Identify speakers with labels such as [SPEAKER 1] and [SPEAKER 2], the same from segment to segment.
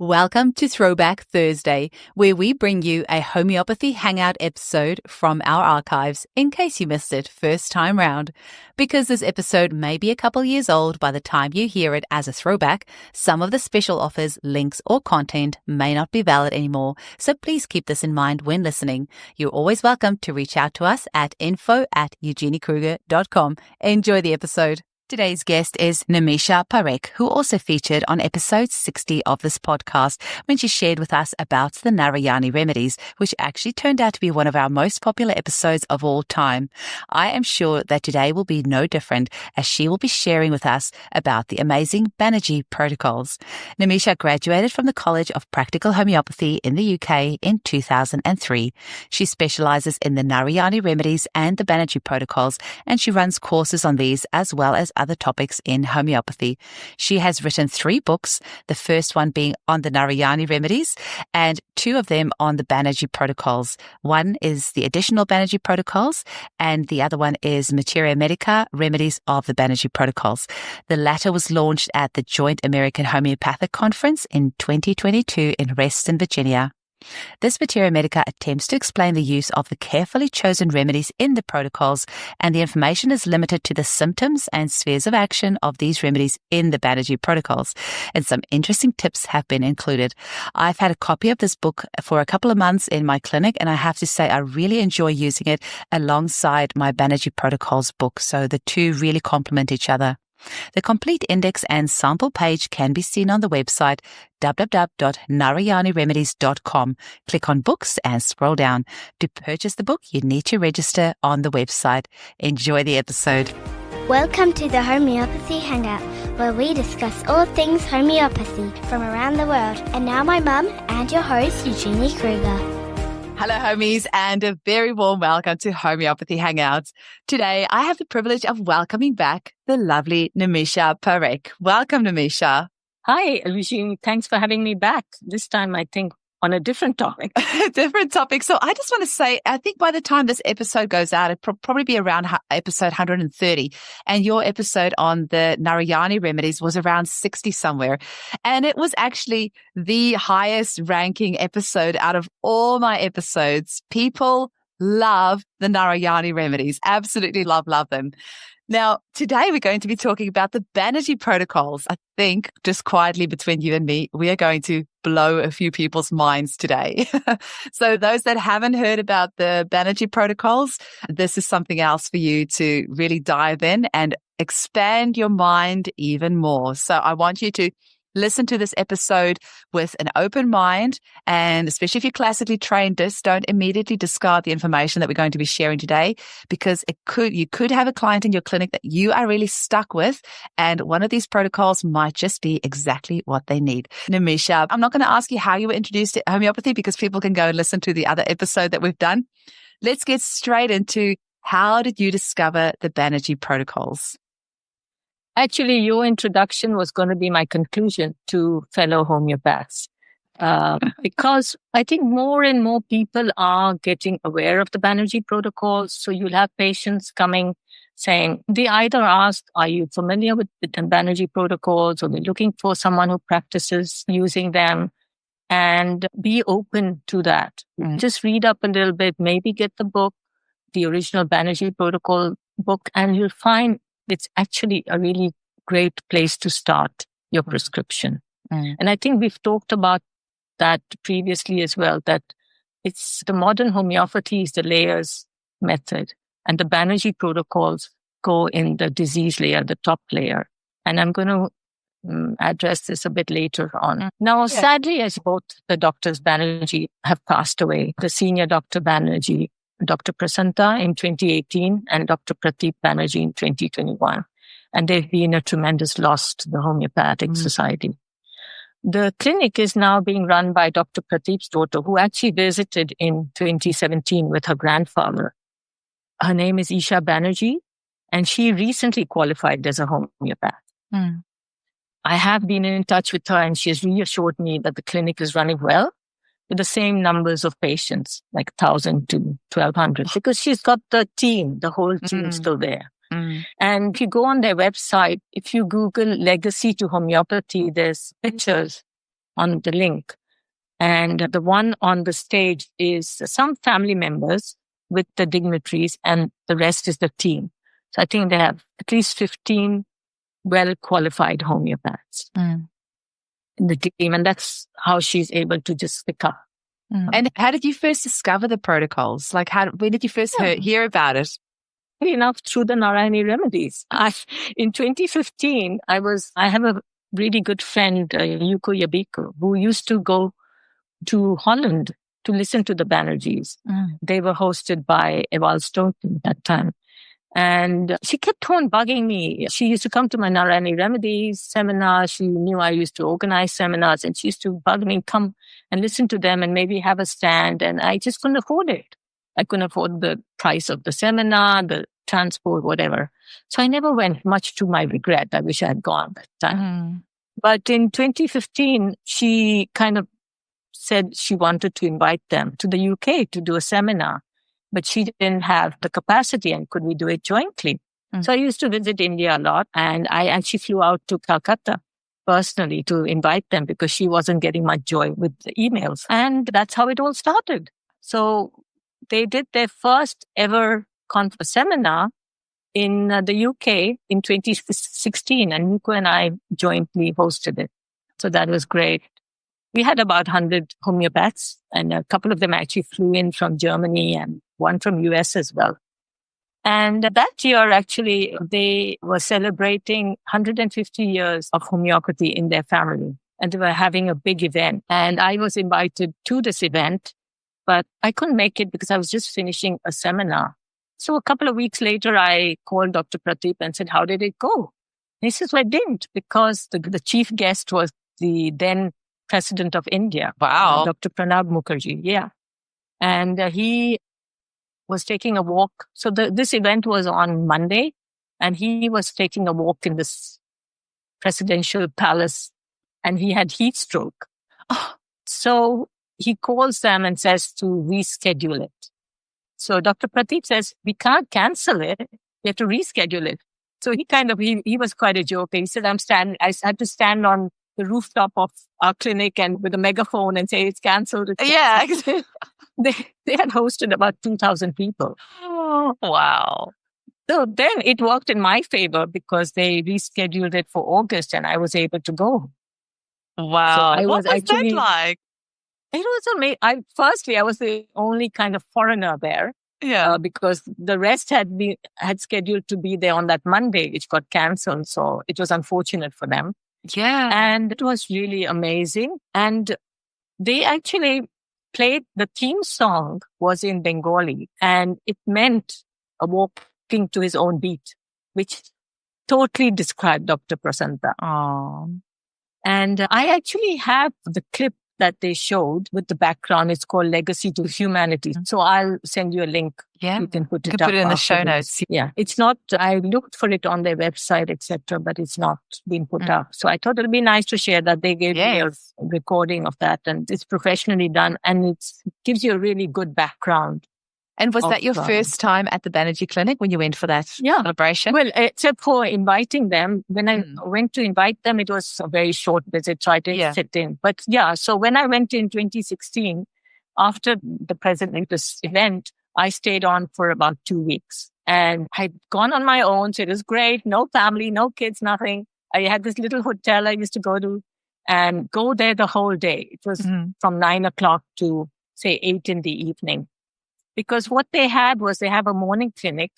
[SPEAKER 1] Welcome to Throwback Thursday, where we bring you a homeopathy hangout episode from our archives in case you missed it first time round. Because this episode may be a couple years old by the time you hear it as a throwback, some of the special offers, links, or content may not be valid anymore, so please keep this in mind when listening. You're always welcome to reach out to us at info@eugeniekruger.com. Enjoy the episode. Today's guest is Nimisha Parekh, who also featured on episode 60 of this podcast when she shared with us about the Narayani Remedies, which actually turned out to be one of our most popular episodes of all time. I am sure that today will be no different, as she will be sharing with us about the amazing Banerji Protocols. Nimisha graduated from the College of Practical Homeopathy in the UK in 2003. She specializes in the Narayani Remedies and the Banerji Protocols, and she runs courses on these as well as other topics in homeopathy. She has written 3 books, the first one being on the Narayani Remedies and 2 of them on the Banerji Protocols. One is the additional Banerji Protocols and the other one is Materia Medica, Remedies of the Banerji Protocols. The latter was launched at the Joint American Homeopathic Conference in 2022 in Reston, Virginia. This Materia Medica attempts to explain the use of the carefully chosen remedies in the protocols, and the information is limited to the symptoms and spheres of action of these remedies in the Banerji Protocols. And some interesting tips have been included. I've had a copy of this book for a couple of months in my clinic, and I have to say I really enjoy using it alongside my Banerji Protocols book, so the two really complement each other. The complete index and sample page can be seen on the website www.narayaniremedies.com. Click on books and scroll down. To purchase the book, you need to register on the website. Enjoy the episode.
[SPEAKER 2] Welcome to the Homeopathy Hangout, where we discuss all things homeopathy from around the world. And now my mum and your host, Eugenie Kruger.
[SPEAKER 1] Hello, homies, and a very warm welcome to Homeopathy Hangouts. Today, I have the privilege of welcoming back the lovely Nimisha Parekh. Welcome, Nimisha.
[SPEAKER 3] Hi, Eugenie. Thanks for having me back. This time, I think, on a different topic.
[SPEAKER 1] Different topic. So I just want to say, I think by the time this episode goes out, it'll probably be around episode 130. And your episode on the Narayani Remedies was around 60 somewhere. And it was actually the highest ranking episode out of all my episodes. People love the Narayani Remedies. Absolutely love them. Now, today we're going to be talking about the Banerji Protocols. I think just quietly between you and me, we are going to blow a few people's minds today. So those that haven't heard about the Banerji Protocols, this is something else for you to really dive in and expand your mind even more. So I want you to listen to this episode with an open mind, and especially if you're classically trained, just don't immediately discard the information that we're going to be sharing today, because you could have a client in your clinic that you are really stuck with, and one of these protocols might just be exactly what they need. Nimisha, I'm not going to ask you how you were introduced to homeopathy, because people can go and listen to the other episode that we've done. Let's get straight into how did you discover the Banerji Protocols?
[SPEAKER 3] Actually, your introduction was going to be my conclusion to fellow homeopaths, because I think more and more people are getting aware of the Banerji Protocols. So you'll have patients coming saying, they either ask, are you familiar with the Banerji Protocols? Or they're looking for someone who practices using them, and be open to that. Just read up a little bit, maybe get the book, the original Banerji Protocol book, and you'll find it's actually a really great place to start your prescription. And I think we've talked about that previously as well, that it's the modern homeopathy is the layers method, and the Banerji Protocols go in the disease layer, the top layer. And I'm going to address this a bit later on. Now, sadly, as both the doctors Banerji have passed away, the senior Dr. Banerji, Dr. Prasanta in 2018 and Dr. Pradeep Banerji in 2021. And they've been a tremendous loss to the homeopathic society. The clinic is now being run by Dr. Pradeep's daughter, who actually visited in 2017 with her grandfather. Her name is Isha Banerji, and she recently qualified as a homeopath. I have been in touch with her, and she has reassured me that the clinic is running well, with the same numbers of patients, like 1,000 to 1,200, because she's got the team, the whole team still there. And if you go on their website, if you Google legacy to homeopathy, there's pictures on the link. And the one on the stage is some family members with the dignitaries, and the rest is the team. So I think they have at least 15 well-qualified homeopaths in the team. And that's how she's able to just pick up.
[SPEAKER 1] And how did you first discover the protocols? Like, when did you first hear about it?
[SPEAKER 3] Enough through the Narayani Remedies. In 2015, I have a really good friend, Yuko Yabiko, who used to go to Holland to listen to the Banerjis. They were hosted by Eval Stoughton at that time. And she kept on bugging me. She used to come to my Narayani Remedies seminar. She knew I used to organize seminars, and she used to bug me, come and listen to them and maybe have a stand. And I just couldn't afford it. I couldn't afford the price of the seminar, the transport, whatever. So I never went, much to my regret. I wish I had gone that time. But in 2015, she kind of said she wanted to invite them to the UK to do a seminar, but she didn't have the capacity, and could we do it jointly? So I used to visit India a lot, and I actually flew out to Calcutta personally to invite them because she wasn't getting much joy with the emails. And that's how it all started. So they did their first ever seminar in the UK in 2016, and Nico and I jointly hosted it. So that was great. We had about 100 homeopaths, and a couple of them actually flew in from Germany and one from US as well. And that year, actually, they were celebrating 150 years of homeopathy in their family, and they were having a big event. And I was invited to this event, but I couldn't make it because I was just finishing a seminar. So a couple of weeks later, I called Dr. Pradeep and said, how did it go? And he says, well, I didn't, because the chief guest was the then President of India.
[SPEAKER 1] Wow.
[SPEAKER 3] Dr. Pranab Mukherjee. Yeah. And he was taking a walk. So this event was on Monday, and he was taking a walk in this presidential palace, and he had heat stroke. So he calls them and says to reschedule it. So Dr. Pradeep says, we can't cancel it. We have to reschedule it. So he was quite a joker. He said, I had to stand on the rooftop of our clinic and with a megaphone and say it's cancelled.
[SPEAKER 1] Yeah.
[SPEAKER 3] They had hosted about 2,000 people.
[SPEAKER 1] Oh, wow.
[SPEAKER 3] So then it worked in my favor because they rescheduled it for August, and I was able to go.
[SPEAKER 1] Wow.
[SPEAKER 3] So
[SPEAKER 1] what was that like?
[SPEAKER 3] It was amazing. Firstly, I was the only kind of foreigner there.
[SPEAKER 1] Yeah.
[SPEAKER 3] Because the rest had scheduled to be there on that Monday, which got cancelled. So it was unfortunate for them.
[SPEAKER 1] Yeah.
[SPEAKER 3] And it was really amazing. And they actually played, the theme song was in Bengali, and it meant a walking to his own beat, which totally described Dr. Prasanta. And I actually have the clip that they showed with the background. It's called Legacy to Humanity. So I'll send you a link.
[SPEAKER 1] Yeah.
[SPEAKER 3] You can put it
[SPEAKER 1] You can
[SPEAKER 3] up
[SPEAKER 1] put it in the show
[SPEAKER 3] afterwards.
[SPEAKER 1] notes.
[SPEAKER 3] Yeah. It's not, I looked for it on their website, etc., but it's not been put up. So I thought it'd be nice to share that. They gave me a recording of that, and it's professionally done, and it gives you a really good background.
[SPEAKER 1] And was that your first time at the Banerji Clinic when you went for that celebration?
[SPEAKER 3] Well, except for inviting them. When I went to invite them, it was a very short visit, so I didn't sit in. But so when I went in 2016, after the this event, I stayed on for about 2 weeks. And I'd gone on my own, so it was great. No family, no kids, nothing. I had this little hotel I used to go to and go there the whole day. It was from 9 o'clock to, say, 8 in the evening. Because what they had was they have a morning clinic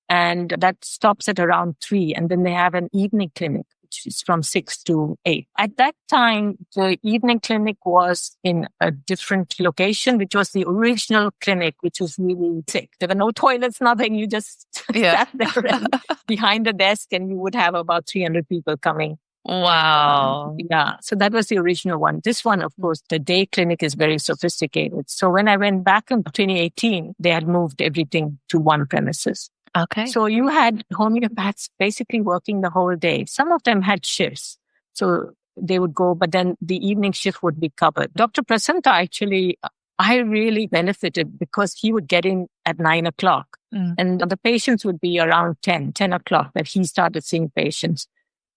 [SPEAKER 3] and that stops at around 3. And then they have an evening clinic, which is from 6 to 8. At that time, the evening clinic was in a different location, which was the original clinic, which was really sick. There were no toilets, nothing. You just sat there and behind the desk, and you would have about 300 people coming.
[SPEAKER 1] Wow.
[SPEAKER 3] So that was the original one. This one, of course, the day clinic is very sophisticated. So when I went back in 2018, they had moved everything to one premises.
[SPEAKER 1] Okay.
[SPEAKER 3] So you had homeopaths basically working the whole day. Some of them had shifts. So they would go, but then the evening shift would be covered. Dr. Prasanta, actually, I really benefited because he would get in at 9 o'clock and the patients would be around 10 o'clock that he started seeing patients.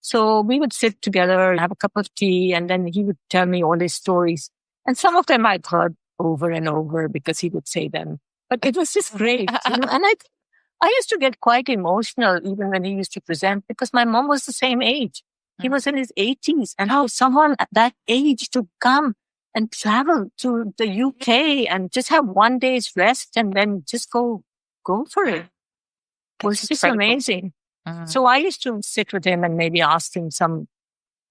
[SPEAKER 3] So we would sit together, have a cup of tea, and then he would tell me all his stories. And some of them I've heard over and over because he would say them. But it was just great. And I used to get quite emotional even when he used to present because my mom was the same age. He was in his 80s. And how someone at that age to come and travel to the UK and just have one day's rest and then just go for it was just amazing. So I used to sit with him and maybe ask him some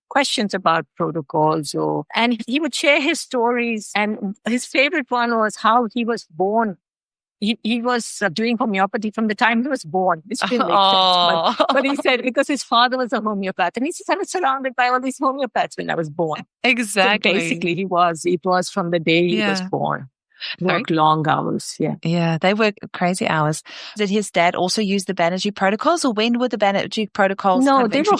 [SPEAKER 3] questions about protocols, and he would share his stories. And his favorite one was how he was born. He was doing homeopathy from the time he was born, which didn't make sense. But he said because his father was a homeopath, and he said, I was surrounded by all these homeopaths when I was born.
[SPEAKER 1] Exactly.
[SPEAKER 3] So basically, it was from the day he was born. Work long hours,
[SPEAKER 1] Yeah, they work crazy hours. Did his dad also use the Banerji Protocols, or when were the Banerji Protocols introduced?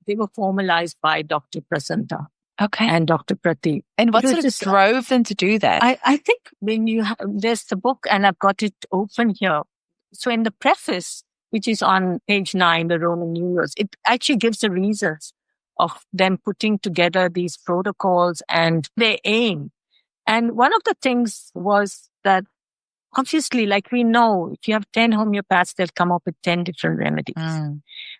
[SPEAKER 3] They were formalized by Dr. Prasanta.
[SPEAKER 1] Okay.
[SPEAKER 3] And Dr. Pratik.
[SPEAKER 1] And what sort of drove them to do that?
[SPEAKER 3] I think when there's the book, and I've got it open here. So in the preface, which is on page 9, the Roman numerals, it actually gives the reasons of them putting together these protocols and their aim. And one of the things was that obviously, like we know, if you have 10 homeopaths, they'll come up with 10 different remedies.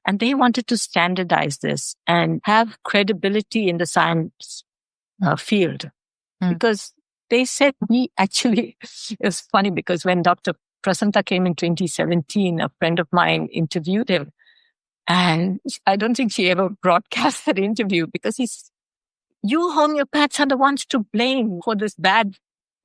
[SPEAKER 3] And they wanted to standardize this and have credibility in the science field. Because they said it's funny because when Dr. Prasanta came in 2017, a friend of mine interviewed him. And I don't think she ever broadcast that interview because you homeopaths are the ones to blame for this bad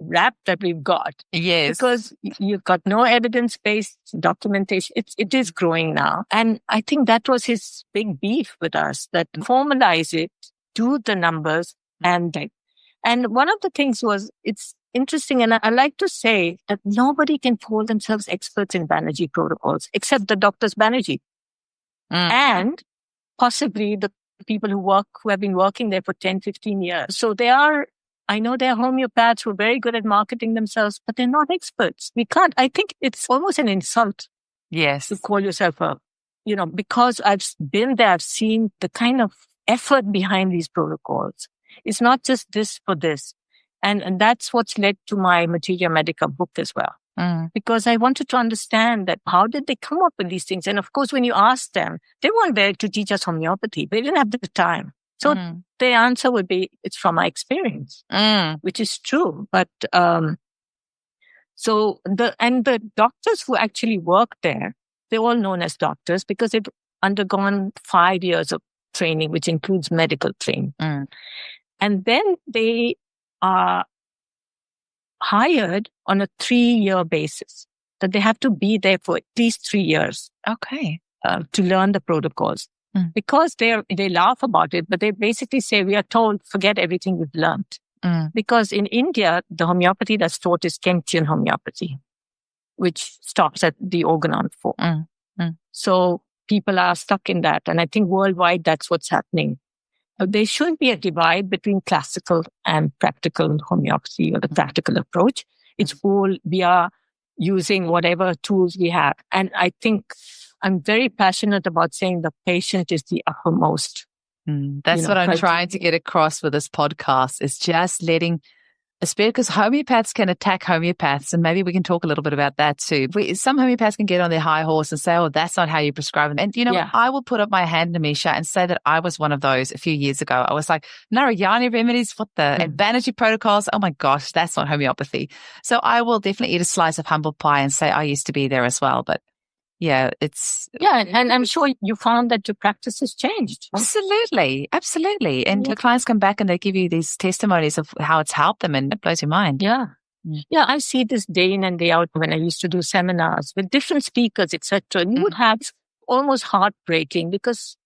[SPEAKER 3] rap that we've got.
[SPEAKER 1] Yes.
[SPEAKER 3] Because you've got no evidence-based documentation. It is growing now. And I think that was his big beef with us, that formalize it, do the numbers, and one of the things was, it's interesting, and I like to say that nobody can call themselves experts in Banerji protocols except the doctors Banerji. And possibly the people who have been working there for 10, 15 years. So I know they're homeopaths who are very good at marketing themselves, but they're not experts. I think it's almost an insult.
[SPEAKER 1] Yes.
[SPEAKER 3] To call yourself because I've been there, I've seen the kind of effort behind these protocols. It's not just this for this. And that's what's led to my Materia Medica book as well. Because I wanted to understand that how did they come up with these things? And of course, when you ask them, they weren't there to teach us homeopathy. They didn't have the time. So the answer would be, it's from my experience, which is true. But the doctors who actually work there, they're all known as doctors because they've undergone 5 years of training, which includes medical training. And then they are hired on a 3-year basis, that they have to be there for at least 3 years.
[SPEAKER 1] Okay.
[SPEAKER 3] To learn the protocols. Because they laugh about it, but they basically say, we are told, forget everything we've learned. Because in India, the homeopathy that's taught is Kemptian homeopathy, which stops at the organon form. So people are stuck in that. And I think worldwide, that's what's happening. There should be a divide between classical and practical homeopathy, or the practical approach. It's all, we are using whatever tools we have. And I think I'm very passionate about saying the patient is the uppermost.
[SPEAKER 1] That's what I'm trying to get across with this podcast, is just letting, especially because homeopaths can attack homeopaths, and maybe we can talk a little bit about that too. Some homeopaths can get on their high horse and say, oh, that's not how you prescribe them. And I will put up my hand, Nimisha, and say that I was one of those a few years ago. I was like, Narayani Remedies, and Banerji Protocols, oh my gosh, that's not homeopathy. So I will definitely eat a slice of humble pie and say I used to be there as well. But yeah, and
[SPEAKER 3] I'm sure you found that your practice has changed.
[SPEAKER 1] Absolutely. And the clients come back and they give you these testimonies of how it's helped them, and it blows your mind.
[SPEAKER 3] Yeah, I see this day in and day out when I used to do seminars with different speakers, etc. And you would have almost heartbreaking because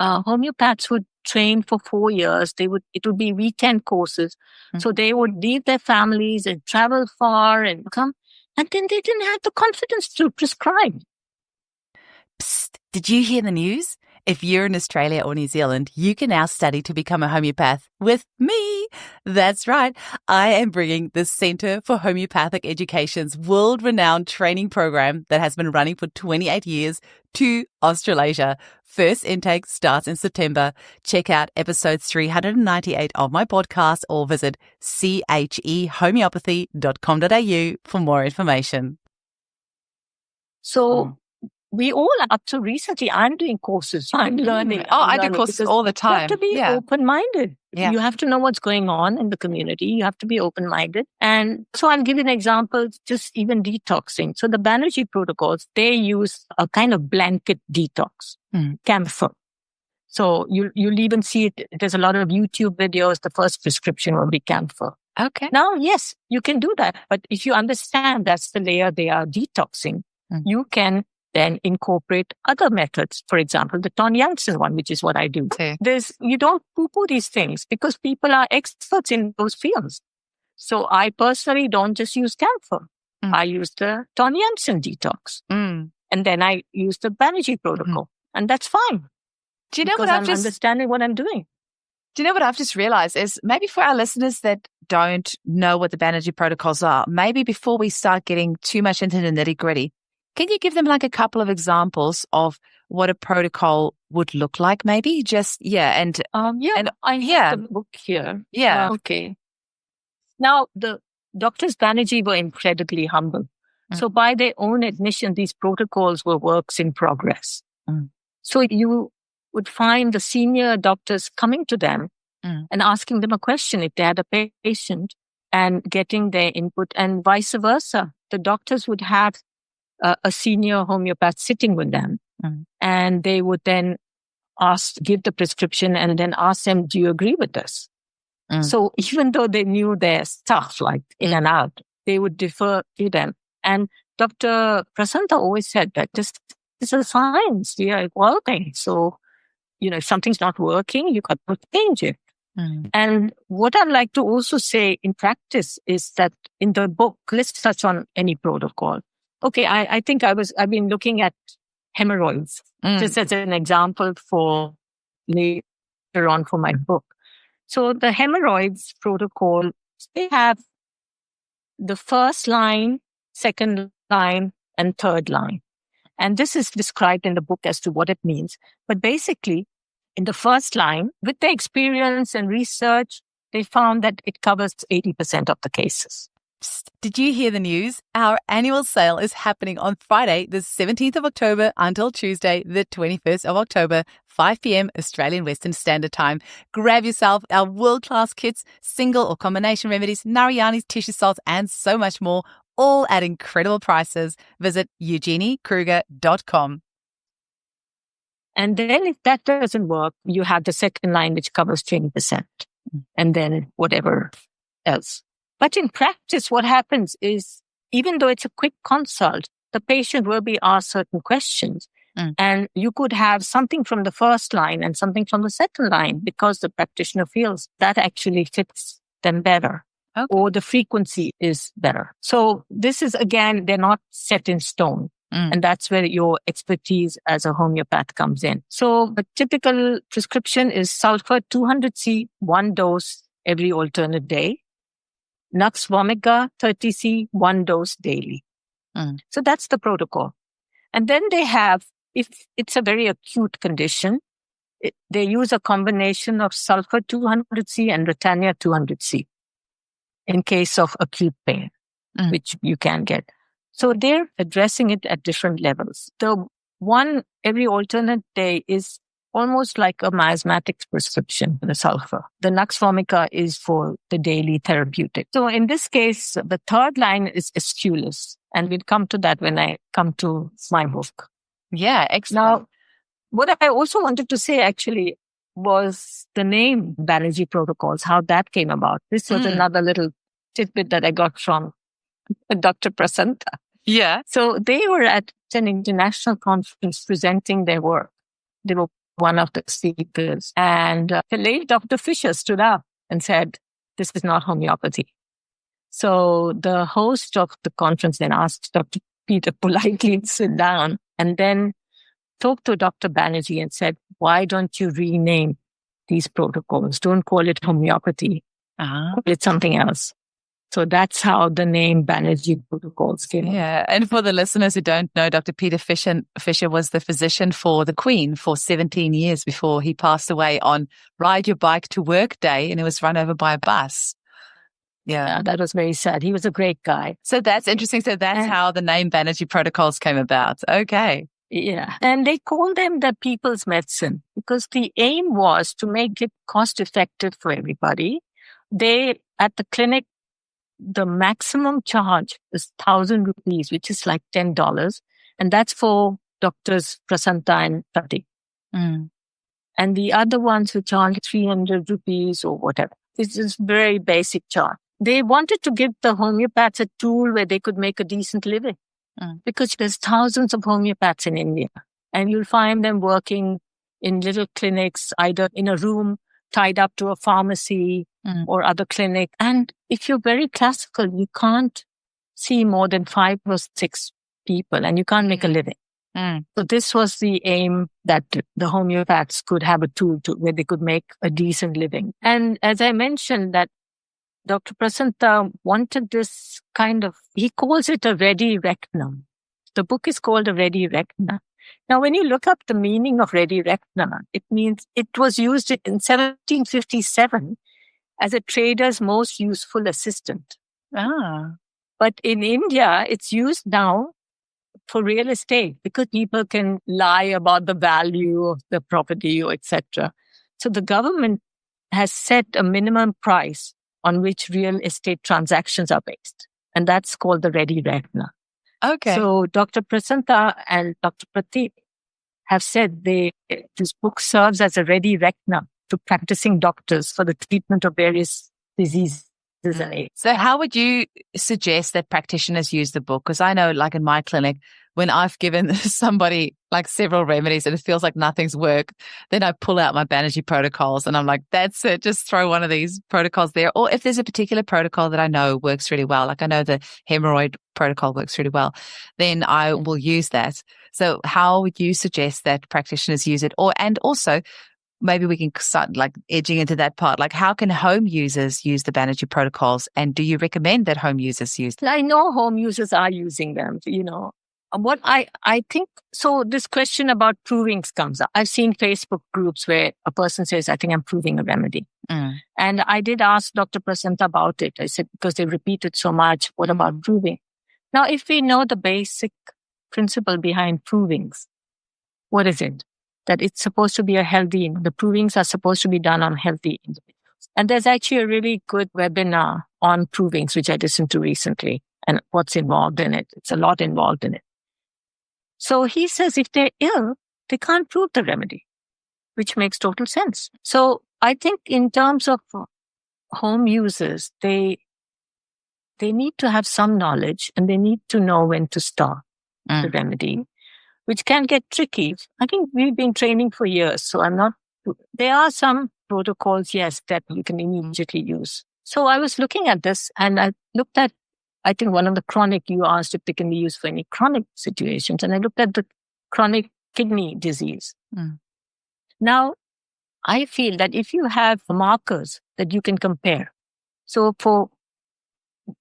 [SPEAKER 3] homeopaths would train for 4 years. It would be weekend courses. So they would leave their families and travel far and come, and then they didn't have the confidence to prescribe.
[SPEAKER 1] Psst, did you hear the news? If you're in Australia or New Zealand, you can now study to become a homeopath with me. That's right. I am bringing the Centre for Homeopathic Education's world-renowned training program that has been running for 28 years to Australasia. First intake starts in September. Check out episode 398 of my podcast or visit chehomeopathy.com.au for more information.
[SPEAKER 3] So we all, up to recently, I'm doing courses. I'm learning.
[SPEAKER 1] I do courses all the time.
[SPEAKER 3] You have to be open-minded.
[SPEAKER 1] Yeah.
[SPEAKER 3] You have to know what's going on in the community. You have to be open-minded. And so I'll give you an example, just even detoxing. So the Banerji Protocols, they use a kind of blanket detox, camphor. So you'll even see it. There's a lot of YouTube videos. The first prescription will be camphor.
[SPEAKER 1] Okay.
[SPEAKER 3] Now, yes, you can do that. But if you understand that's the layer they are detoxing, you can then incorporate other methods. For example, the Ton Janssen one, which is what I do.
[SPEAKER 1] Okay.
[SPEAKER 3] You don't poo-poo these things because people are experts in those fields. So I personally don't just use camphor. I use the Ton Janssen detox. And then I use the Banerji protocol. And that's fine.
[SPEAKER 1] Do you know
[SPEAKER 3] because
[SPEAKER 1] what
[SPEAKER 3] I'm understanding what I'm doing.
[SPEAKER 1] Do you know what I've just realized is maybe for our listeners that don't know what the Banerji protocols are, maybe before we start getting too much into the nitty-gritty, can you give them like a couple of examples of what a protocol would look like? Maybe just, and
[SPEAKER 3] I have the book here. Okay. Now, the Doctors Banerji were incredibly humble. So by their own admission, these protocols were works in progress. So you would find the senior doctors coming to them and asking them a question if they had a patient and getting their input, and vice versa. The doctors would have a senior homeopath sitting with them, and they would then give the prescription and then ask them, do you agree with this? So even though they knew their stuff, like in and out, they would defer to them. And Dr. Prasanta always said that this is a science. We are evolving. So, if something's not working, you got to change it. And what I'd like to also say in practice is that in the book, let's touch on any protocol. Okay, I think I've been looking at hemorrhoids just as an example for later on for my book. So the hemorrhoids protocol, they have the first line, second line, and third line. And this is described in the book as to what it means. But basically, in the first line, with the experience and research, they found that it covers 80% of the cases.
[SPEAKER 1] Did you hear the news? Our annual sale is happening on Friday, the 17th of October until Tuesday, the 21st of October, 5 p.m. Australian Western Standard Time. Grab yourself our world-class kits, single or combination remedies, Narayani's tissue salts, and so much more, all at incredible prices. Visit eugeniekruger.com.
[SPEAKER 3] And then if that doesn't work, you have the second line, which covers 20%, and then whatever else. But in practice, what happens is, even though it's a quick consult, the patient will be asked certain questions. And you could have something from the first line and something from the second line because the practitioner feels that actually fits them better. Okay. Or the frequency is better. So this is, again, they're not set in stone. And that's where your expertise as a homeopath comes in. So a typical prescription is sulfur 200C, 1 dose every alternate day. Nux vomica 30C, 1 dose daily. So that's the protocol. And then they have, if it's a very acute condition, they use a combination of sulfur 200C and Britannia 200C in case of acute pain, which you can get. So they're addressing it at different levels. The one every alternate day is almost like a miasmatic prescription for the sulfur. The Nux vomica is for the daily therapeutic. So in this case, the third line is Aesculus. And we'll come to that when I come to my book.
[SPEAKER 1] Yeah, excellent.
[SPEAKER 3] Now, what I also wanted to say actually was the name Banerji Protocols, how that came about. This was another little tidbit that I got from Dr. Prasanta.
[SPEAKER 1] Yeah.
[SPEAKER 3] So they were at an international conference presenting their work. They were one of the speakers. And the late Dr. Fisher stood up and said, this is not homeopathy. So the host of the conference then asked Dr. Peter politely to sit down. And then talked to Dr. Banerji and said, why don't you rename these protocols? Don't call it homeopathy. Call it something else. So that's how the name Banerji Protocols came.
[SPEAKER 1] Yeah. And for the listeners who don't know, Dr. Peter Fisher was the physician for the Queen for 17 years before he passed away on Ride Your Bike to Work Day, and he was run over by a bus. Yeah,
[SPEAKER 3] that was very sad. He was a great guy.
[SPEAKER 1] So that's interesting. So that's how the name Banerji Protocols came about. Okay.
[SPEAKER 3] Yeah. And they call them the people's medicine because the aim was to make it cost effective for everybody. At the clinic, the maximum charge is 1,000 rupees, which is like $10. And that's for doctors Prasanta and Pratik. And the other ones who charge 300 rupees or whatever. This is very basic charge. They wanted to give the homeopaths a tool where they could make a decent living. Because there's thousands of homeopaths in India. And you'll find them working in little clinics, either in a room tied up to a pharmacy or other clinic. And if you're very classical, you can't see more than 5 or 6 people and you can't make a living. So this was the aim, that the homeopaths could have a tool where they could make a decent living. And as I mentioned, that Dr. Prasanta wanted this he calls it a ready rectum. The book is called a ready rectum. Now, when you look up the meaning of ready rectum, it means it was used in 1757 as a trader's most useful assistant. But in India, it's used now for real estate because people can lie about the value of the property or etc. So the government has set a minimum price on which real estate transactions are based. And that's called the ready rectum.
[SPEAKER 1] Okay.
[SPEAKER 3] So Dr. Prasanta and Dr. Pratik have said this book serves as a ready rectum to practicing doctors for the treatment of various diseases.
[SPEAKER 1] So how would you suggest that practitioners use the book? Because I know, like in my clinic, when I've given somebody like several remedies and it feels like nothing's worked, then I pull out my Banerji protocols and I'm like, that's it, just throw one of these protocols there. Or if there's a particular protocol that I know works really well, like I know the hemorrhoid protocol works really well, then I will use that. So how would you suggest that practitioners use it? And also, maybe we can start like edging into that part. Like, how can home users use the Banerji protocols? And do you recommend that home users use them?
[SPEAKER 3] I know home users are using them, What I think, so this question about provings comes up. I've seen Facebook groups where a person says, I think I'm proving a remedy. And I did ask Dr. Prasanta about it. I said, because they repeat it so much, what about proving? Now, if we know the basic principle behind provings, what is it? That it's supposed to be the provings are supposed to be done on healthy individuals. And there's actually a really good webinar on provings, which I listened to recently, and what's involved in it. It's a lot involved in it. So he says if they're ill, they can't prove the remedy, which makes total sense. So I think in terms of home users, they need to have some knowledge and they need to know when to start the remedy, which can get tricky. I think we've been training for years, so there are some protocols, yes, that you can immediately use. So I was looking at this and I looked at, I think one of the chronic, you asked if they can be used for any chronic situations. And I looked at the chronic kidney disease. Now, I feel that if you have markers that you can compare, so for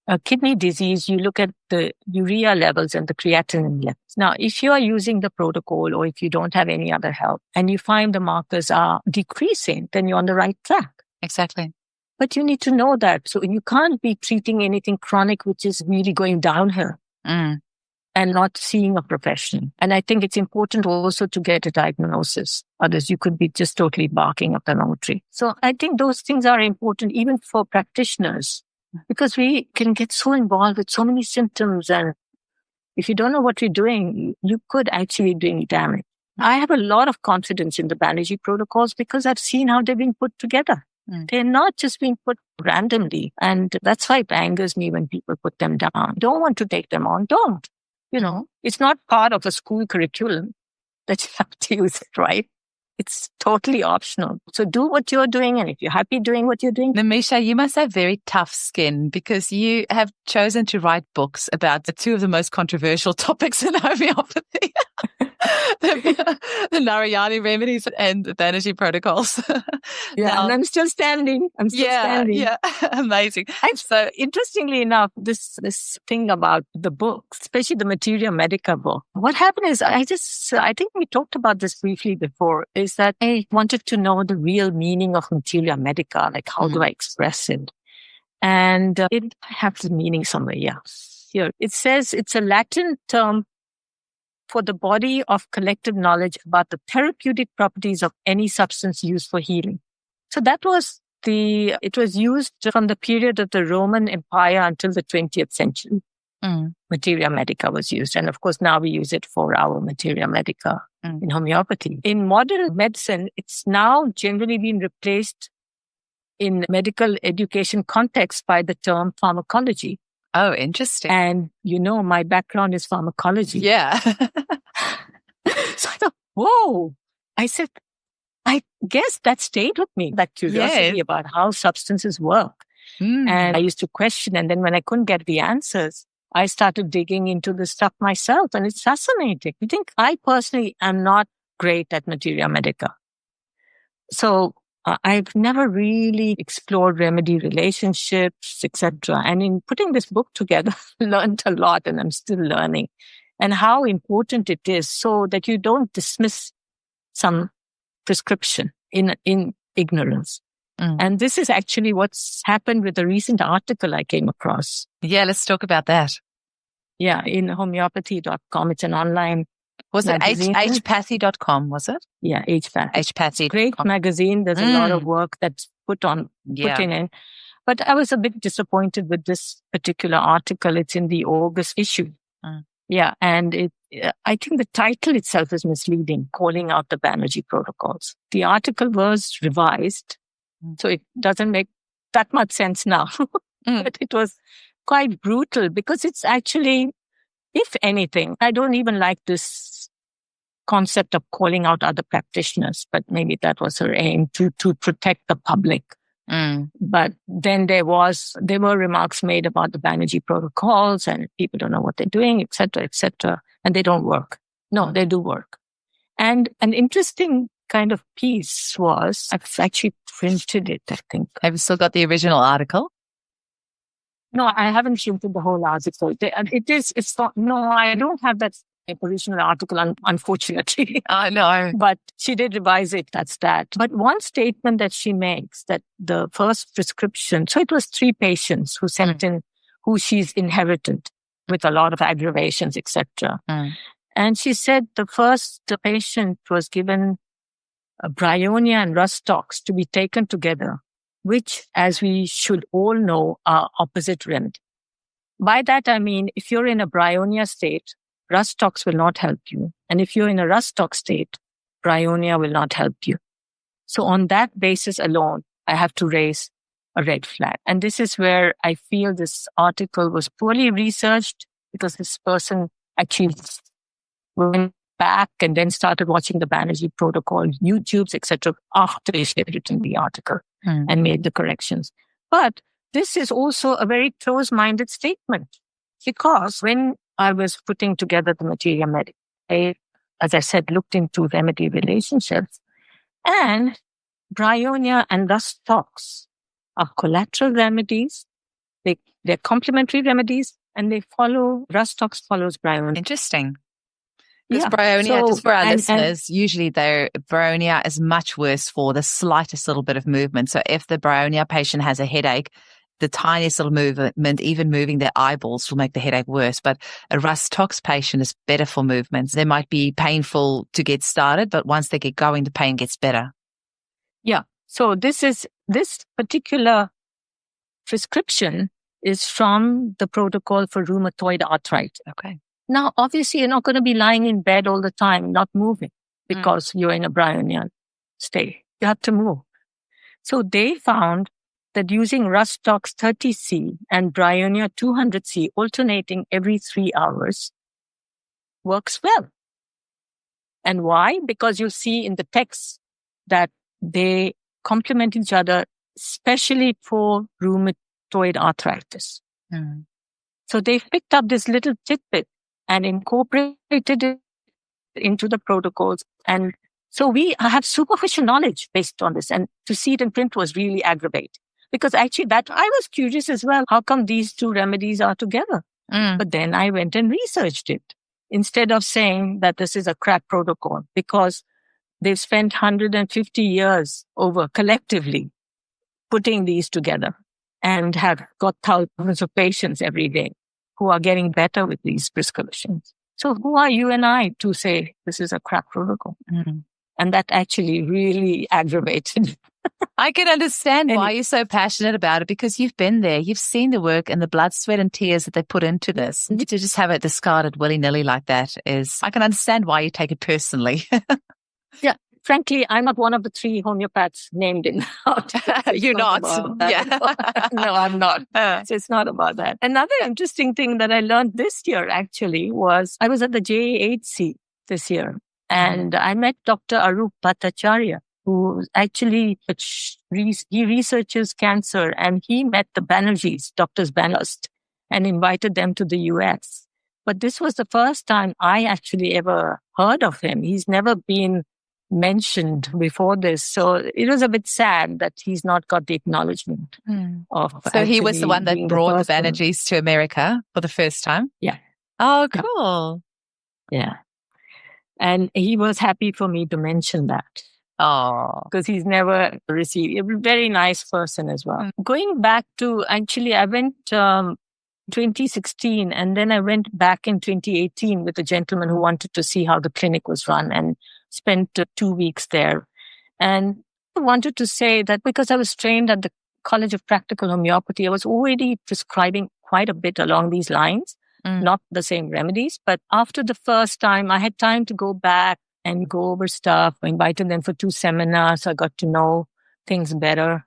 [SPEAKER 3] a kidney disease, you look at the urea levels and the creatinine levels. Now, if you are using the protocol or if you don't have any other help and you find the markers are decreasing, then you're on the right track.
[SPEAKER 1] Exactly.
[SPEAKER 3] But you need to know that. So you can't be treating anything chronic, which is really going downhill and not seeing a professional. And I think it's important also to get a diagnosis. Others, you could be just totally barking up the wrong tree. So I think those things are important even for practitioners because we can get so involved with so many symptoms. And if you don't know what you're doing, you could actually be doing damage. I have a lot of confidence in the Banerji protocols because I've seen how they've been put together. They're not just being put randomly. And that's why it angers me when people put them down. Don't want to take them on, don't. It's not part of a school curriculum that you have to use it, right? It's totally optional. So do what you're doing. And if you're happy doing what you're doing.
[SPEAKER 1] Nimisha, you must have very tough skin because you have chosen to write books about the two of the most controversial topics in homeopathy. the Narayani Remedies and the Banerji Protocols.
[SPEAKER 3] Yeah, and I'm still standing.
[SPEAKER 1] Yeah, amazing.
[SPEAKER 3] And so, interestingly enough, this thing about the books, especially the Materia Medica book, what happened is I think we talked about this briefly before, is that I wanted to know the real meaning of Materia Medica, like how do I express it? And it has the meaning somewhere, yeah. Here, it says it's a Latin term for the body of collective knowledge about the therapeutic properties of any substance used for healing. So that was it was used from the period of the Roman Empire until the 20th century. Materia Medica was used. And of course, now we use it for our Materia Medica in homeopathy. In modern medicine, it's now generally been replaced in medical education context by the term pharmacology.
[SPEAKER 1] Oh, interesting.
[SPEAKER 3] And my background is pharmacology.
[SPEAKER 1] Yeah.
[SPEAKER 3] So I thought, whoa. I said, I guess that stayed with me, that curiosity about how substances work. And I used to question. And then when I couldn't get the answers, I started digging into the stuff myself. And it's fascinating. I think I personally am not great at Materia Medica. So I've never really explored remedy relationships, etc. And in putting this book together, I learned a lot, and I'm still learning, and how important it is so that you don't dismiss some prescription in ignorance. And this is actually what's happened with a recent article I came across.
[SPEAKER 1] Yeah, let's talk about that.
[SPEAKER 3] Yeah, in homeopathy.com. It's an online
[SPEAKER 1] Was
[SPEAKER 3] magazine.
[SPEAKER 1] it hpathy.com, was it?
[SPEAKER 3] Yeah, hpathy.
[SPEAKER 1] Hpathy.
[SPEAKER 3] Great magazine. There's a lot of work that's put in it. But I was a bit disappointed with this particular article. It's in the August issue. Yeah, and I think the title itself is misleading, calling out the Banerji Protocols. The article was revised, so it doesn't make that much sense now. But it was quite brutal because it's actually, if anything, I don't even like this concept of calling out other practitioners, but maybe that was her aim to protect the public. But then there were remarks made about the Banerji Protocols and people don't know what they're doing, etc., and they don't work. No, they do work. And an interesting kind of piece was, I've actually printed it, I think.
[SPEAKER 1] Have you still got the original article?
[SPEAKER 3] No, I haven't printed the whole article. It's not, no, I don't have that original article, unfortunately.
[SPEAKER 1] I know.
[SPEAKER 3] But she did revise it, that's that. But one statement that she makes, that the first prescription, so it was 3 patients who sent in, who she's inherited with a lot of aggravations, etc. And she said the first patient was given bryonia and rustox to be taken together, which, as we should all know, are opposite remedy. By that, I mean, if you're in a bryonia state, rustox will not help you. And if you're in a rustox state, bryonia will not help you. So on that basis alone, I have to raise a red flag. And this is where I feel this article was poorly researched, because this person actually went back and then started watching the Banerji Protocol, YouTubes, etc., after she had written the article and made the corrections. But this is also a very close-minded statement, because when I was putting together the Materia Medica, I, as I said, looked into remedy relationships, and bryonia and rustox are collateral remedies. They're complementary remedies, and rustox follows bryonia.
[SPEAKER 1] Interesting. Because bryonia, just for our listeners, usually bryonia is much worse for the slightest little bit of movement. So if the bryonia patient has a headache, the tiniest little movement, even moving their eyeballs, will make the headache worse. But a rustox patient is better for movements. They might be painful to get started, but once they get going, the pain gets better.
[SPEAKER 3] Yeah. So this particular prescription is from the protocol for rheumatoid arthritis.
[SPEAKER 1] Okay.
[SPEAKER 3] Now, obviously, you're not going to be lying in bed all the time, not moving, because you're in a bryonia state. You have to move. So they found that using rustox 30C and bryonia 200C alternating every 3 hours works well. And why? Because you see in the text that they complement each other, especially for rheumatoid arthritis. So they've picked up this little tidbit and incorporated it into the protocols. And so we have superficial knowledge based on this. And to see it in print was really aggravating. Because actually that I was curious as well. How come these two remedies are together? But then I went and researched it instead of saying that this is a crack protocol, because they've spent 150 years over collectively putting these together and have got thousands of patients every day who are getting better with these prescriptions. So who are you and I to say this is a crack protocol? And that actually really aggravated.
[SPEAKER 1] I can understand why you're so passionate about it, because you've been there. You've seen the work and the blood, sweat and tears that they put into this. To just have it discarded willy-nilly like that I can understand why you take it personally.
[SPEAKER 3] Yeah. Frankly, I'm not one of the 3 homeopaths named in the
[SPEAKER 1] You're not.
[SPEAKER 3] Yeah. No, I'm not. So it's not about that. Another interesting thing that I learned this year actually was I was at the JAHC this year, and I met Dr. Arup Bhattacharya, who actually, he researches cancer, and he met the Banerjis, Doctors Banerjee, and invited them to the US. But this was the first time I actually ever heard of him. He's never been mentioned before this. So it was a bit sad that he's not got the acknowledgement of.
[SPEAKER 1] So he was the one that brought the Banerjis to America for the first time?
[SPEAKER 3] Yeah.
[SPEAKER 1] Oh, cool.
[SPEAKER 3] Yeah. And he was happy for me to mention that.
[SPEAKER 1] Oh,
[SPEAKER 3] because he's never received. A very nice person as well. Going back to, actually, I went 2016 and then I went back in 2018 with a gentleman who wanted to see how the clinic was run and spent 2 weeks there. And I wanted to say that because I was trained at the College of Practical Homeopathy, I was already prescribing quite a bit along these lines, not the same remedies. But after the first time, I had time to go back and go over stuff. I invited them for 2 seminars. I got to know things better.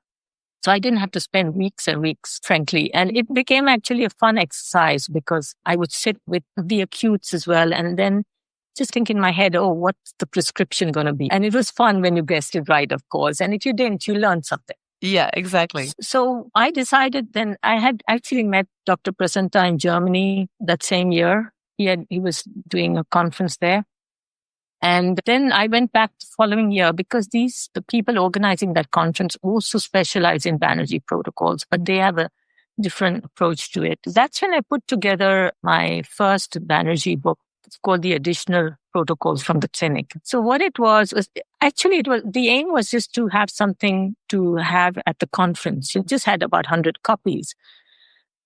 [SPEAKER 3] So I didn't have to spend weeks and weeks, frankly. And it became actually a fun exercise because I would sit with the acutes as well and then just think in my head, oh, what's the prescription going to be? And it was fun when you guessed it right, of course. And if you didn't, you learned something.
[SPEAKER 1] Yeah, exactly.
[SPEAKER 3] So I decided then I had actually met Dr. Prasanta in Germany that same year. He was doing a conference there. And then I went back the following year because the people organizing that conference also specialize in Banerji protocols, but they have a different approach to it. That's when I put together my first Banerji book. It's called The Additional Protocols from the Clinic. So what it was the aim was just to have something to have at the conference. It just had about 100 copies.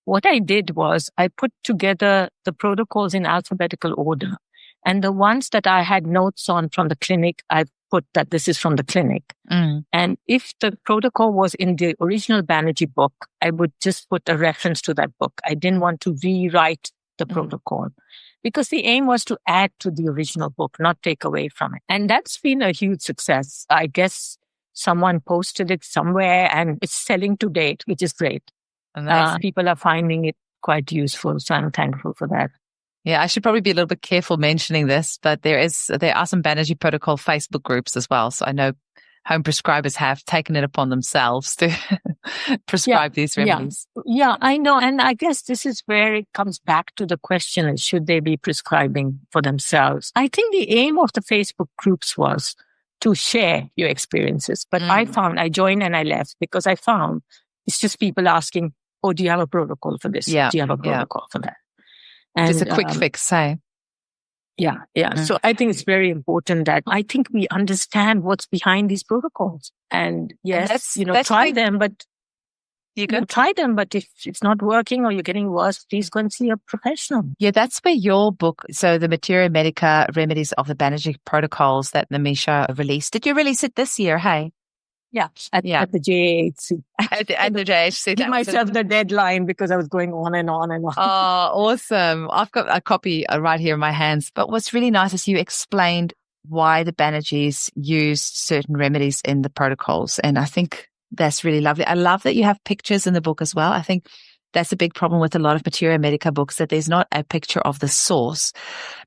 [SPEAKER 3] What I did was I put together the protocols in alphabetical order. And the ones that I had notes on from the clinic, I put that this is from the clinic. And if the protocol was in the original Banerji book, I would just put a reference to that book. I didn't want to rewrite the protocol because the aim was to add to the original book, not take away from it. And that's been a huge success. I guess someone posted it somewhere and it's selling to date, which is great. People are finding it quite useful. So I'm thankful for that.
[SPEAKER 1] Yeah, I should probably be a little bit careful mentioning this, but there are some Banerji Protocol Facebook groups as well. So I know home prescribers have taken it upon themselves to prescribe these remedies.
[SPEAKER 3] Yeah, I know. And I guess this is where it comes back to the question, should they be prescribing for themselves? I think the aim of the Facebook groups was to share your experiences. But I joined and I left because I found it's just people asking, oh, do you have a protocol for this?
[SPEAKER 1] Yeah.
[SPEAKER 3] Do you have a protocol for that?
[SPEAKER 1] And, just a quick fix, say.
[SPEAKER 3] Yeah. So I think it's very important that I think we understand what's behind these protocols. And yes, try them, but try them. But if it's not working or you're getting worse, please go and see a professional.
[SPEAKER 1] Yeah, that's where your book, so the Materia Medica Remedies of the Banerji Protocols that Nimisha released. Did you release it this year? Hey.
[SPEAKER 3] Yeah, at the JAHC.
[SPEAKER 1] At the JAHC.
[SPEAKER 3] Give myself the deadline because I was going on and on and on.
[SPEAKER 1] Oh, awesome. I've got a copy right here in my hands. But what's really nice is you explained why the Banerjis used certain remedies in the protocols. And I think that's really lovely. I love that you have pictures in the book as well. I think that's a big problem with a lot of Materia Medica books, that there's not a picture of the source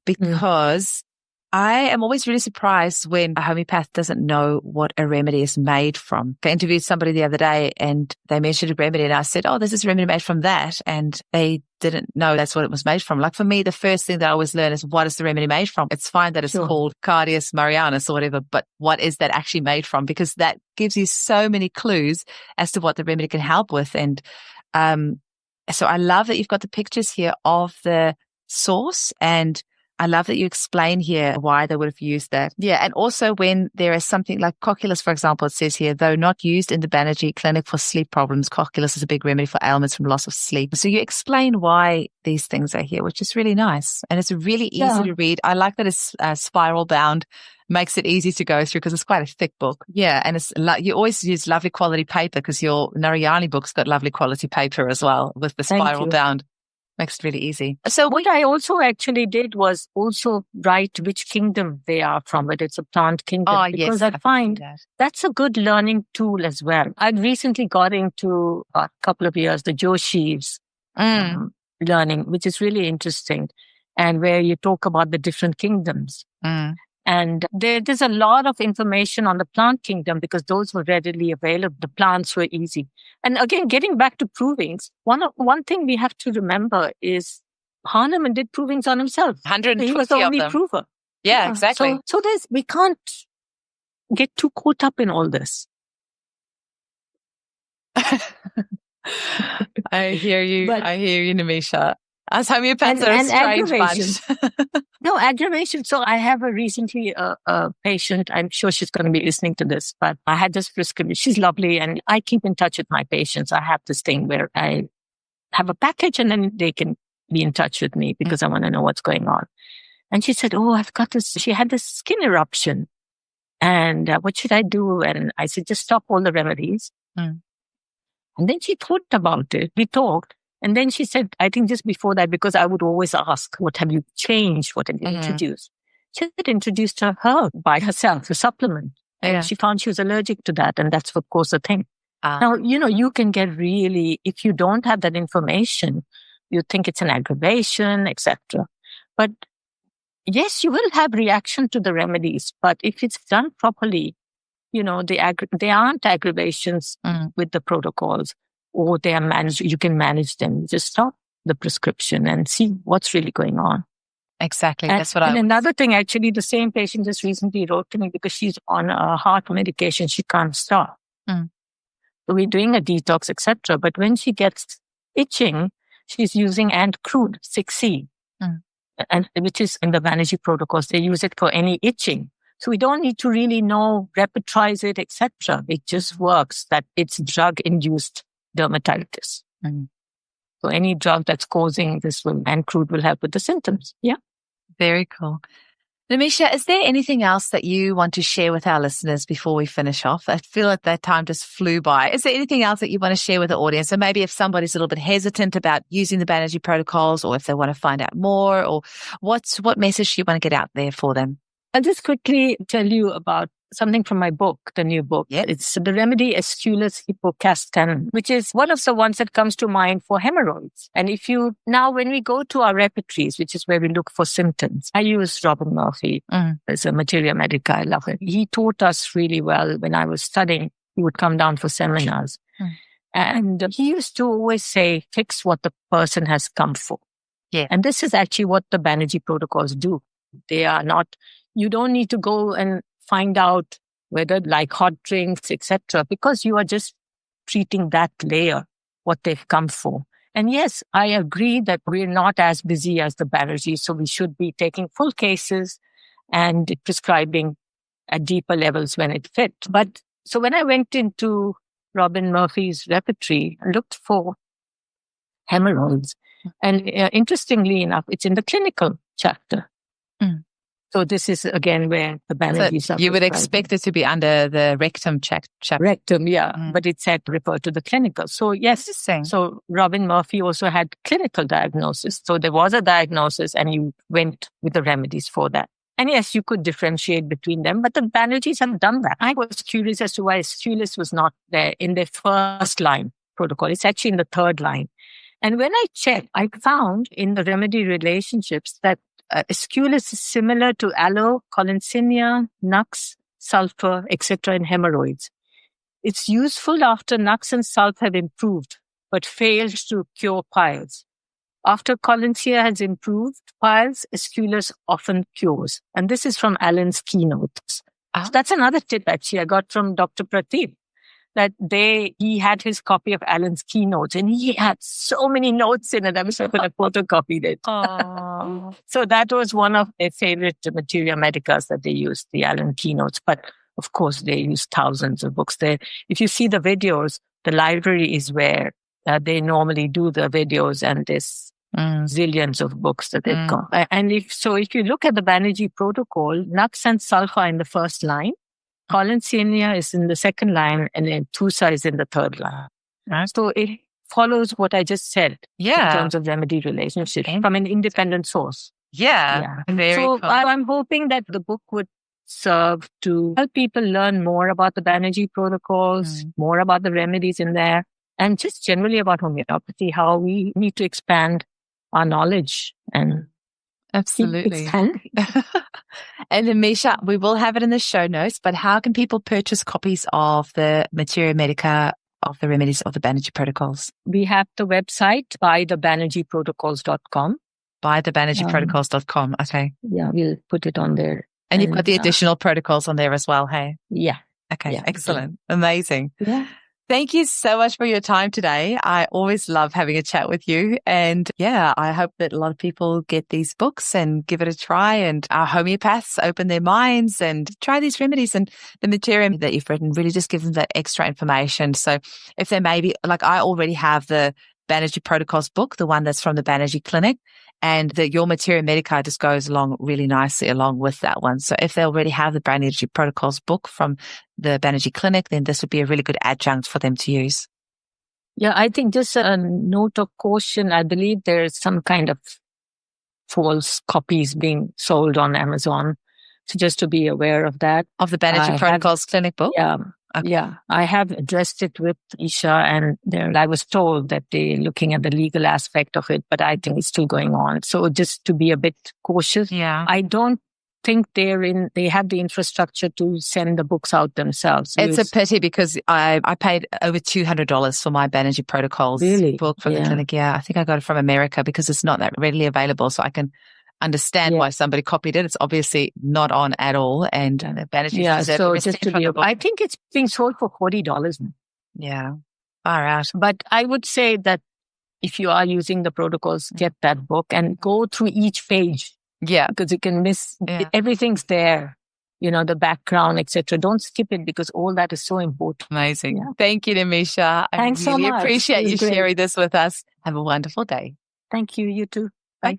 [SPEAKER 1] because I am always really surprised when a homeopath doesn't know what a remedy is made from. I interviewed somebody the other day and they mentioned a remedy and I said, oh, this is a remedy made from that. And they didn't know that's what it was made from. Like for me, the first thing that I always learn is what is the remedy made from? It's fine that it's called Cardius Marianus or whatever, but what is that actually made from? Because that gives you so many clues as to what the remedy can help with. And so I love that you've got the pictures here of the source, and I love that you explain here why they would have used that. Yeah. And also when there is something like cocculus, for example, it says here, though not used in the Banerji clinic for sleep problems, cocculus is a big remedy for ailments from loss of sleep. So you explain why these things are here, which is really nice. And it's really easy to read. I like that it's spiral bound, makes it easy to go through because it's quite a thick book. Yeah. And it's you always use lovely quality paper because your Narayani book's got lovely quality paper as well with the spiral bound. Makes it really easy.
[SPEAKER 3] So what I also actually did was also write which kingdom they are from, whether it's a plant kingdom.
[SPEAKER 1] Oh,
[SPEAKER 3] because I find that's a good learning tool as well. I recently got into a couple of years, the JAHC's learning, which is really interesting, and where you talk about the different kingdoms. And there's a lot of information on the plant kingdom because those were readily available. The plants were easy. And again, getting back to provings, one thing we have to remember is Hahnemann did provings on himself.
[SPEAKER 1] 120
[SPEAKER 3] he was the only
[SPEAKER 1] of them.
[SPEAKER 3] prover.
[SPEAKER 1] Yeah, exactly.
[SPEAKER 3] So we can't get too caught up in all this.
[SPEAKER 1] I hear you, Nimisha. As homeopaths are a strange bunch.
[SPEAKER 3] No, aggravation. So I have recently a patient, I'm sure she's going to be listening to this, but I had this prescription. She's lovely and I keep in touch with my patients. I have this thing where I have a package and then they can be in touch with me because I want to know what's going on. And she said, oh, I've got this. She had this skin eruption. And what should I do? And I said, just stop all the remedies. And then she thought about it. We talked. And then she said, I think just before that, because I would always ask, what have you changed? What have you introduced? She had introduced her herb by herself, a supplement. And she found she was allergic to that. And that's, of course, the thing. Now, you can get really, if you don't have that information, you think it's an aggravation, etc. But yes, you will have reaction to the remedies. But if it's done properly, they aren't aggravations with the protocols. Or they are managed, you can manage them. Just stop the prescription and see what's really going on.
[SPEAKER 1] Exactly.
[SPEAKER 3] That's what another thing, actually, the same patient just recently wrote to me because she's on a heart medication. She can't stop. So we're doing a detox, etc. But when she gets itching, she's using ant crude 6C, and which is in the Banerji Protocols. They use it for any itching. So we don't need to really know, repertorize it, etc. It just works that it's drug-induced dermatitis. So any drug that's causing this and crude will help with the symptoms. Yeah.
[SPEAKER 1] Very cool. Nimisha, is there anything else that you want to share with our listeners before we finish off? I feel like that time just flew by. Is there anything else that you want to share with the audience? So maybe if somebody's a little bit hesitant about using the Banerji protocols, or if they want to find out more, or what message do you want to get out there for them?
[SPEAKER 3] I'll just quickly tell you about something from my book, the new book. It's the remedy Aesculus hippocastanum, which is one of the ones that comes to mind for hemorrhoids. And now when we go to our repertories, which is where we look for symptoms, I use Robin Murphy as a Materia Medica. I love it. He taught us really well when I was studying. He would come down for seminars. And he used to always say, fix what the person has come for.
[SPEAKER 1] Yeah.
[SPEAKER 3] And this is actually what the Banerji protocols do. They are not, you don't need to go and find out whether like hot drinks, etc., because you are just treating that layer, what they've come for. And yes, I agree that we're not as busy as the Banerji, so we should be taking full cases and prescribing at deeper levels when it fit. But so when I went into Robin Murphy's repertory, I looked for hemorrhoids. And interestingly enough, it's in the clinical chapter. So this is, again, where the Banerji
[SPEAKER 1] you would expect it to be under the rectum chapter.
[SPEAKER 3] Rectum, yeah. But it said refer to the clinical. So yes, so Robin Murphy also had clinical diagnosis. So there was a diagnosis and you went with the remedies for that. And yes, you could differentiate between them, but the Banerjis have done that. I was curious as to why Aesculus was not there in their first line protocol. It's actually in the third line. And when I checked, I found in the remedy relationships that Aesculus is similar to aloe, collinsina, nux, sulfur, etc. in hemorrhoids. It's useful after nux and sulfur have improved, but fails to cure piles. After collinsina has improved piles, Aesculus often cures. And this is from Alan's keynotes. So that's another tip actually I got from Dr. Prateep, that he had his copy of Alan's keynotes and he had so many notes in it. I wish I could have photocopied it. So that was one of their favorite materia medicas that they used, the Alan keynotes. But of course, they use thousands of books there. If you see the videos, the library is where they normally do the videos, and there's zillions of books that they've got. And if you look at the Banerji Protocol, nux and sulfur in the first line, collinsina is in the second line, and then Thusa is in the third line. So it follows what I just said in terms of remedy relationship from an independent source.
[SPEAKER 1] Very
[SPEAKER 3] so
[SPEAKER 1] cool.
[SPEAKER 3] I'm hoping that the book would serve to help people learn more about the Banerji Protocols, more about the remedies in there, and just generally about homeopathy, how we need to expand our knowledge and
[SPEAKER 1] absolutely.
[SPEAKER 3] And
[SPEAKER 1] Nimisha, we will have it in the show notes, but how can people purchase copies of the Materia Medica, of the remedies of the Banerji Protocols?
[SPEAKER 3] We have the website, bythebanerjiprotocols.com.
[SPEAKER 1] Bythebanerjiprotocols.com. Okay.
[SPEAKER 3] Yeah, we'll put it on there.
[SPEAKER 1] And you've got the additional protocols on there as well, hey?
[SPEAKER 3] Yeah.
[SPEAKER 1] Okay,
[SPEAKER 3] yeah,
[SPEAKER 1] excellent. Amazing.
[SPEAKER 3] Yeah.
[SPEAKER 1] Thank you so much for your time today. I always love having a chat with you. And I hope that a lot of people get these books and give it a try, and our homeopaths open their minds and try these remedies, and the material that you've written really just give them that extra information. So if they maybe, like I already have the Banerji Protocols book, the one that's from the Banerji Clinic, and your Materia Medica just goes along really nicely along with that one. So if they already have the Banerji Protocols book from the Banerji Clinic, then this would be a really good adjunct for them to use.
[SPEAKER 3] Yeah, I think just a note of caution. I believe there's some kind of false copies being sold on Amazon. So just to be aware of that.
[SPEAKER 1] Of the Banerji Protocols Clinic book?
[SPEAKER 3] Yeah.
[SPEAKER 1] Okay.
[SPEAKER 3] Yeah, I have addressed it with Isha, and I was told that they're looking at the legal aspect of it, but I think it's still going on. So just to be a bit cautious.
[SPEAKER 1] Yeah.
[SPEAKER 3] I don't think they have the infrastructure to send the books out themselves.
[SPEAKER 1] It's a pity, because I paid over $200 for my Banerji Protocols book from the clinic. Yeah, I think I got it from America because it's not that readily available. So I can understand why somebody copied it. It's obviously not on at all. And Banerji
[SPEAKER 3] so just to be I think it's being sold for $40.
[SPEAKER 1] Yeah. Far out.
[SPEAKER 3] But I would say that if you are using the protocols, get that book and go through each page.
[SPEAKER 1] Yeah.
[SPEAKER 3] Because you can miss, everything's there, the background, etc. Don't skip it, because all that is so important.
[SPEAKER 1] Amazing. Yeah. Thank you, Nimisha.
[SPEAKER 3] Thanks so much.
[SPEAKER 1] I really appreciate you sharing this with us. Have a wonderful day.
[SPEAKER 3] Thank you. You too.
[SPEAKER 1] Bye.